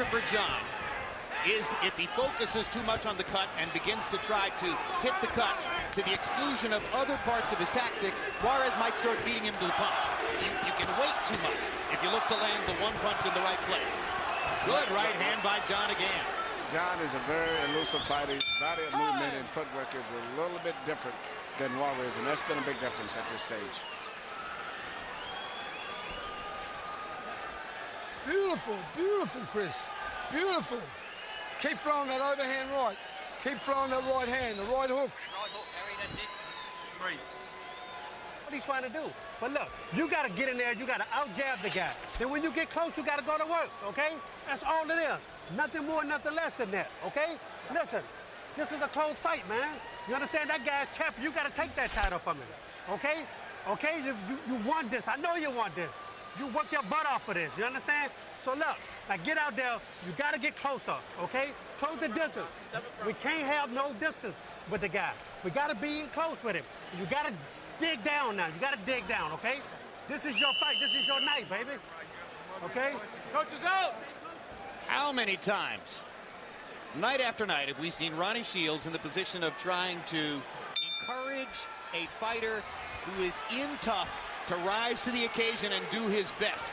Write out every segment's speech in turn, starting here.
danger for John is if he focuses too much on the cut and begins to try to hit the cut to the exclusion of other parts of his tactics, Juarez might start beating him to the punch. You can wait too much if you look to land the one punch in the right place. Good right hand by John again. John is a very elusive fighter. His body movement and footwork is a little bit different than Juarez, and that's been a big difference at this stage. Beautiful, beautiful, Chris. Beautiful. Keep throwing that overhand right. Keep throwing that right hand, the right hook. Great. What he's trying to do. But look, you got to get in there. You got to out-jab the guy. Then when you get close, you got to go to work, okay? That's all it is. Nothing more, nothing less than that, okay? Listen, this is a close fight, man. You understand? That guy's champion. You got to take that title from him, okay? Okay? You want this. I know you want this. You work your butt off for this. You understand? So look, now get out there. You got to get closer, okay? Close the distance. We can't have no distance with the guy. We got to be close with him. You got to dig down now. You got to dig down, okay? This is your fight. This is your night, baby. Okay? Coach is out. How many times, night after night, have we seen Ronnie Shields in the position of trying to encourage a fighter who is in tough to rise to the occasion and do his best?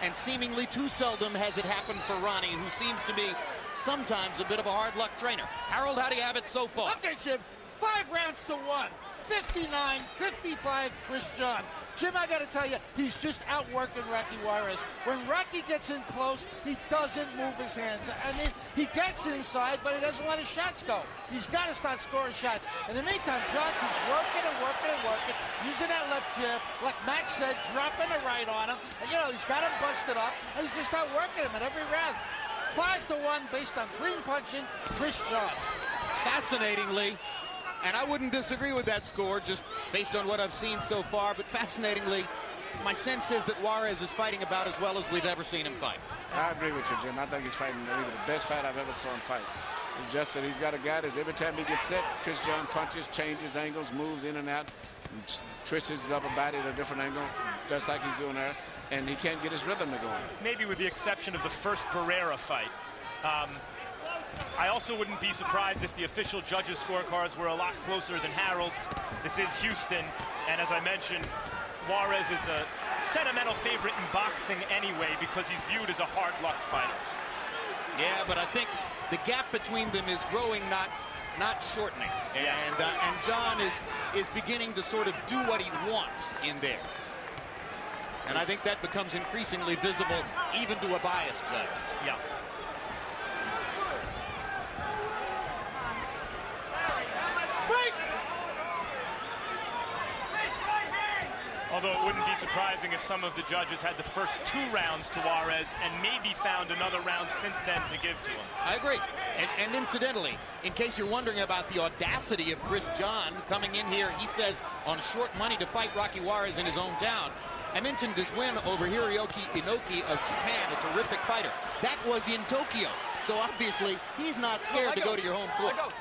And seemingly too seldom has it happened for Ronnie, who seems to be sometimes a bit of a hard luck trainer. Harold, how do you have it so far? Okay, Jim, 5 rounds to 1. 59-55, Chris John. Jim, I got to tell you, he's just outworking Rocky Juarez. When Rocky gets in close, he doesn't move his hands. I mean, he gets inside, but he doesn't let his shots go. He's got to start scoring shots. In the meantime, John keeps working and working and working, using that left jab, like Max said, dropping the right on him. And, you know, he's got him busted up, and he's just outworking him in every round. 5-1 based on clean punching, Chris John. Fascinatingly, and I wouldn't disagree with that score just based on what I've seen so far, but fascinatingly, my sense is that Juarez is fighting about as well as we've ever seen him fight. I agree with you, Jim. I think he's fighting maybe the best fight I've ever saw him fight. It's just that he's got a guy that every time he gets set, Chris John punches, changes angles, moves in and out, and twists his upper body at a different angle, just like he's doing there, and he can't get his rhythm to go on. Maybe with the exception of the first Barrera fight. I also wouldn't be surprised if the official judges' scorecards were a lot closer than Harold's. This is Houston, and as I mentioned, Juarez is a sentimental favorite in boxing anyway because he's viewed as a hard luck fighter. Yeah, but I think the gap between them is growing, not shortening. And John is beginning to sort of do what he wants in there. And I think that becomes increasingly visible even to a biased judge. Yeah. Although it wouldn't be surprising if some of the judges had the first 2 rounds to Juarez and maybe found another round since then to give to him. I agree. And incidentally, in case you're wondering about the audacity of Chris John coming in here, he says on short money to fight Rocky Juarez in his hometown. I mentioned his win over Hiroki Inoki of Japan, a terrific fighter. That was in Tokyo. So obviously, he's not scared to go to your home court.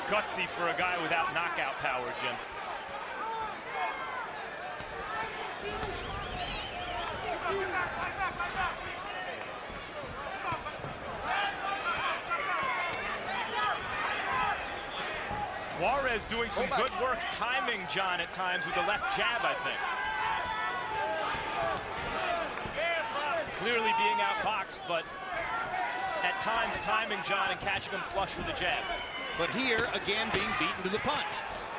Gutsy for a guy without knockout power, Jim. Juarez doing some good work timing John at times with the left jab, I think. Clearly being outboxed, but at times timing John and catching him flush with the jab. But here, again, being beaten to the punch.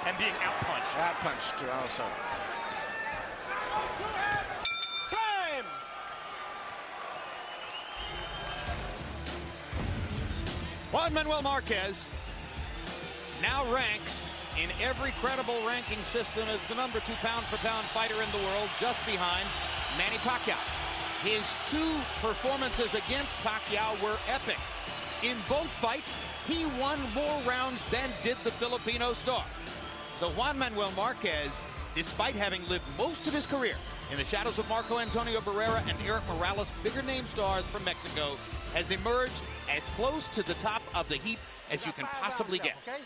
And being outpunched. Outpunched, also. Time! Juan Manuel Marquez now ranks in every credible ranking system as the #2 pound-for-pound fighter in the world, just behind Manny Pacquiao. His 2 performances against Pacquiao were epic. In both fights, he won more rounds than did the Filipino star. So Juan Manuel Marquez, despite having lived most of his career in the shadows of Marco Antonio Barrera and Eric Morales, bigger name stars from Mexico, has emerged as close to the top of the heap as you can possibly get. Okay?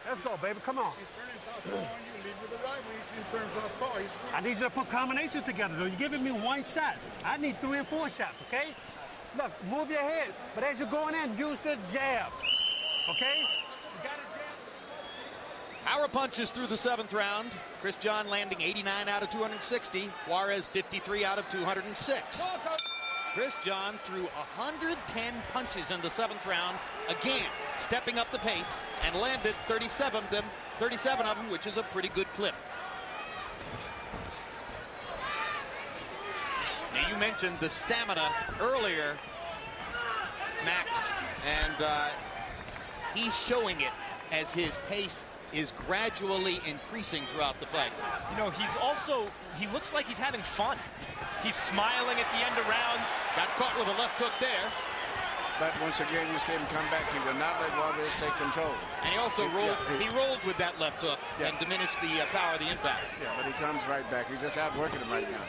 Let's go, baby. Come on. He's turning southpaw on you. Lead with the right when he's turning southpaw. I need you to put combinations together, though. You're giving me one shot. I need 3 and 4 shots, okay? Look, move your head. But as you're going in, use the jab. Okay? You got a jab? Power punches through the 7th round. Chris John landing 89 out of 260. Juarez 53 out of 206. Chris John threw 110 punches in the 7th round, again stepping up the pace, and landed 37 of them, which is a pretty good clip. Now, you mentioned the stamina earlier, Max, and he's showing it as his pace is gradually increasing throughout the fight. You know, he looks like he's having fun. He's smiling at the end of rounds. Got caught with a left hook there. But once again, you see him come back. He will not let Juarez take control. And he also rolled with that left hook and diminished the power of the impact. Yeah, but he comes right back. He's just outworking him right now.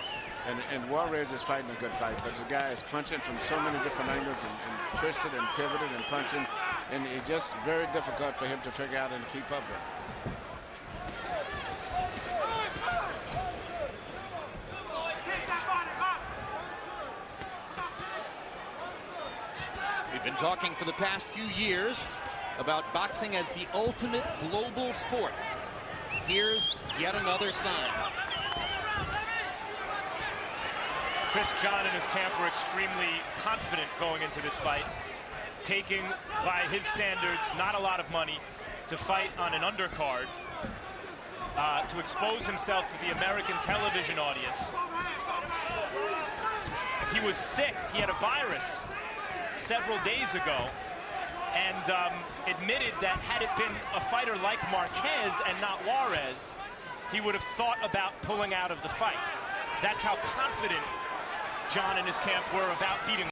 And Juarez is fighting a good fight, but the guy is punching from so many different angles and twisted and pivoted and punching, and it's just very difficult for him to figure out and keep up with. We've been talking for the past few years about boxing as the ultimate global sport. Here's yet another sign. Chris John and his camp were extremely confident going into this fight, taking, by his standards, not a lot of money to fight on an undercard, to expose himself to the American television audience. He was sick. He had a virus several days ago, and admitted that had it been a fighter like Marquez and not Juarez, he would have thought about pulling out of the fight. That's how confident John and his camp were about beating